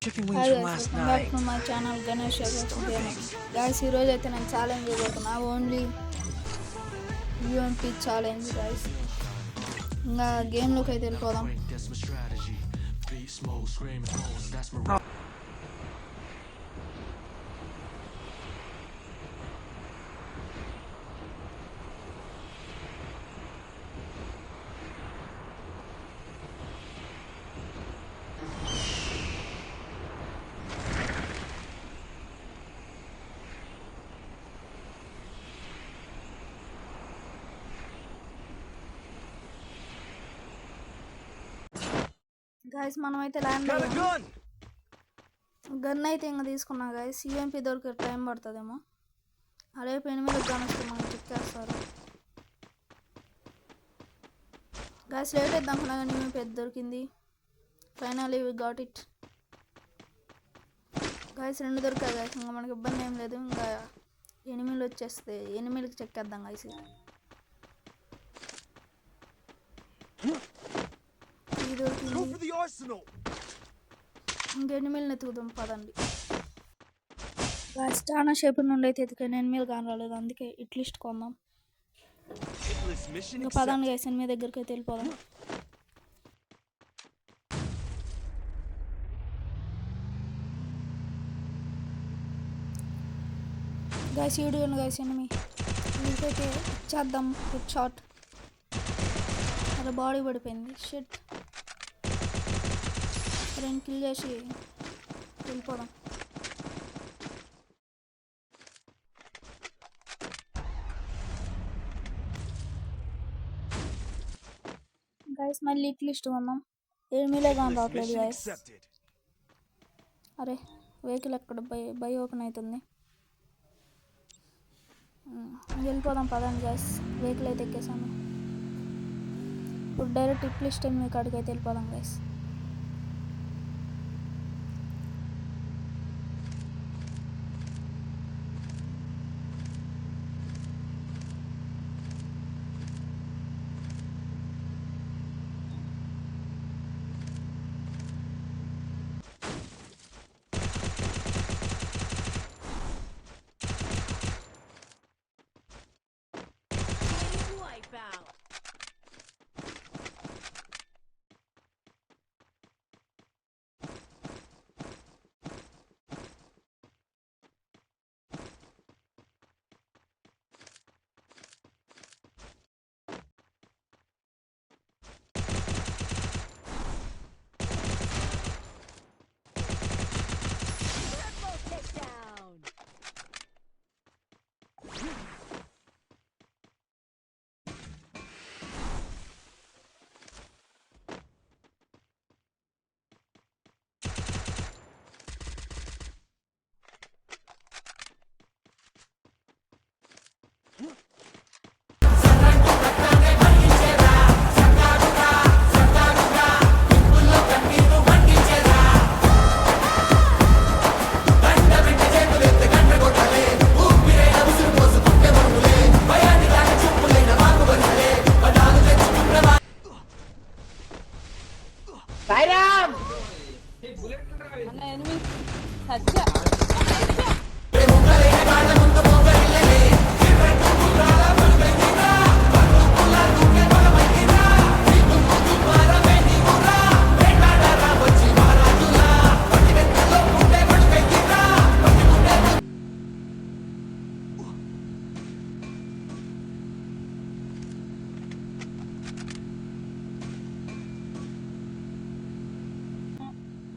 Chicken Hi wings from guys, last welcome back night. to my channel Ganesh Gaming. Guys, ఈ రోజు అయితే నేను challenge చేయబోతున్నా only UMP challenge guys. ఇంకా గేమ్లోకి అయితే వెళ్ళిపోదాం. గైస్ మనమైతే ల్యాండ్ అయ్యాం. గన్ అయితే ఇంకా తీసుకున్నా గైస్. యూఎంపీ దొరికే టైం పడుతుందేమో. రేపు 8 కానొస్తే మనం చెక్కేస్తారు గైస్. లేట్ అయితే అనుకున్నా కానీ యూఎంపీ దొరికింది. Finally we got it guys. 2 దొరికాయి గైస్. ఇంకా మనకి ఇబ్బంది ఏం లేదు. ఇంకా ఎనిమిలు వచ్చేస్తే ఎనిమిలకి చెక్కేద్దాం గైస్. ఇంకా ఎనిమిల్ని ఎత్తుకుదాం పదండి. చాలా షేపు నుండి అయితే ఎత్తుకాను, ఎనిమిలు కాని రాలేదు. అందుకే ఇట్లిస్ట్ కొందాం. ఇంకా పదండి గైస్, ఎనిమిది దగ్గరికి అయితే వెళ్ళిపోదాం. గైస్ ఈడియోండి గైస్, ఎనిమి వీటికైతే ఇచ్చేద్దాం. Head shot. అలా బాడీ పడిపోయింది. షిట్. రెండు కిల్ చేసి వెళ్ళిపోదాం. గైస్ మళ్ళీ ఇట్లిస్ట్ కొందాం. ఎనిమిలే కానీ రావట్లేదు గైస్. అరే వెహికల్ ఎక్కడ బై ఓపెన్ అవుతుంది. వెళ్ళిపోదాం పదండి గైస్. వెహికల్ అయితే ఎక్కేసాను. ఇప్పుడు డైరెక్ట్ ఇట్లిస్ట్ మీ కాడికి అయితే వెళ్ళిపోదాం గైస్.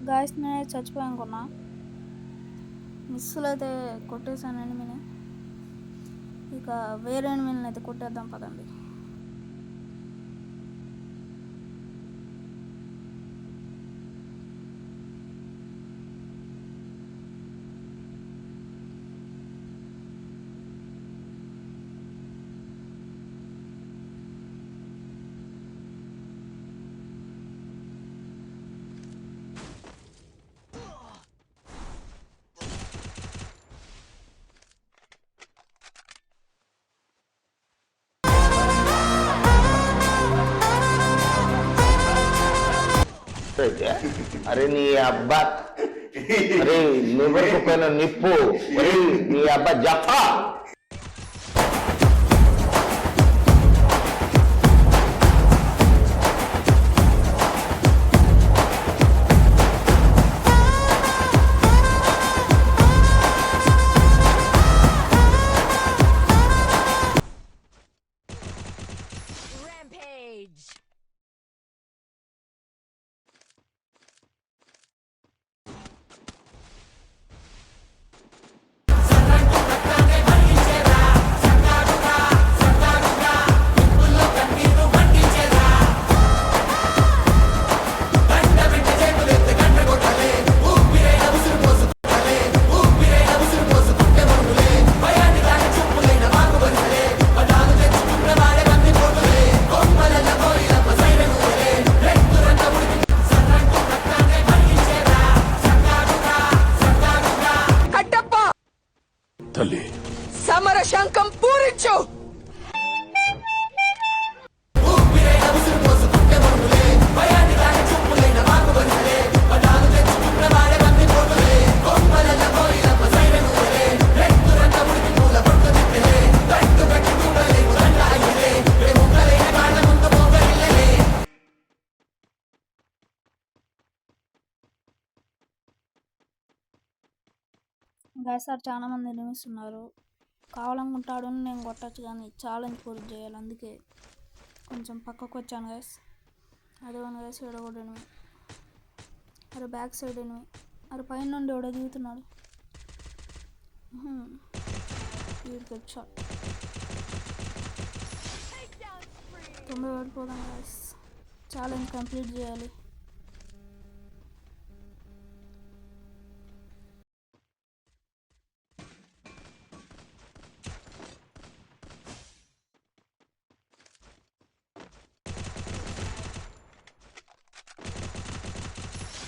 గాయస్ నేను చచ్చిపోయాను అనుకున్నా. మిస్సులు అయితే కొట్టేసాను ఎనిమిని. ఇక వేరే ఎనిమిని అయితే కొట్టేద్దాం పదండి. अरे नहीं अब्बा అరే లివర్కు పైన నిప్పు, ఒరే నీ అబ్బా జఫా. Rampage! తల్లి సమర శంఖం పూరించు. గైస్ సార్ చాలా మంది ఎనిమిస్ ఉన్నారు. కావాలనుకుంటాడు నేను కొట్టచ్చు కానీ ఛాలెంజ్ పూర్తి చేయాలి, అందుకే కొంచెం పక్కకు వచ్చాను గైస్. అదే వన్ గైస్ ఏడో కూడా ఎనిమి. అరే బ్యాక్ సైడ్ ఎనిమి. అరే పైన నుండి ఎవడో దిగుతున్నాడు. Headshot. 90 పడిపోదాం గైస్, ఛాలెంజ్ కంప్లీట్ చేయాలి.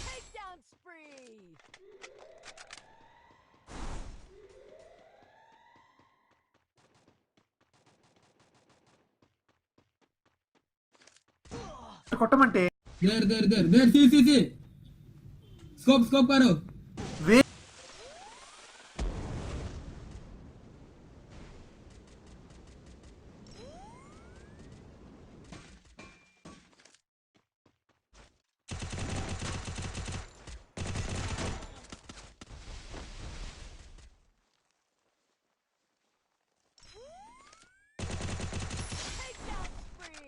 Takedown spree! కొట్టమంటే देर सी स्कोप करो. Takedown spree!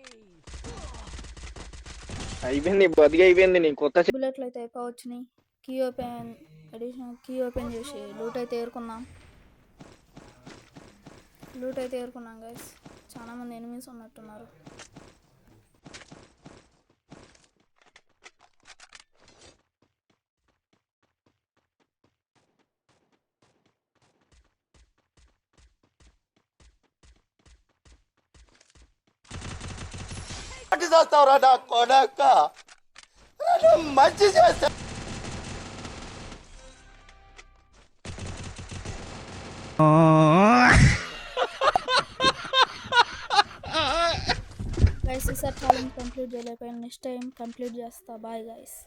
అయిపోయింది, బతికి అయిపోయింది. నీ కొత్త బుల్లెట్లు అయితే అయిపోవచ్చినాయి. Key open edition key open చేసి లూట్ అయితే ఏరుకుందాం. లూట్ అయితే ఏరుకున్నాం గైస్. చాలా మంది ఎనిమిస్ ఉన్నట్టున్నారు. చేస్తావురా నా కొడక, మంచి చేస్తా. గైస్ ఈసారి ఛాలెంజ్ కంప్లీట్ చేయలేకపోయాను, నెక్స్ట్ టైం కంప్లీట్ చేస్తా. Bye guys.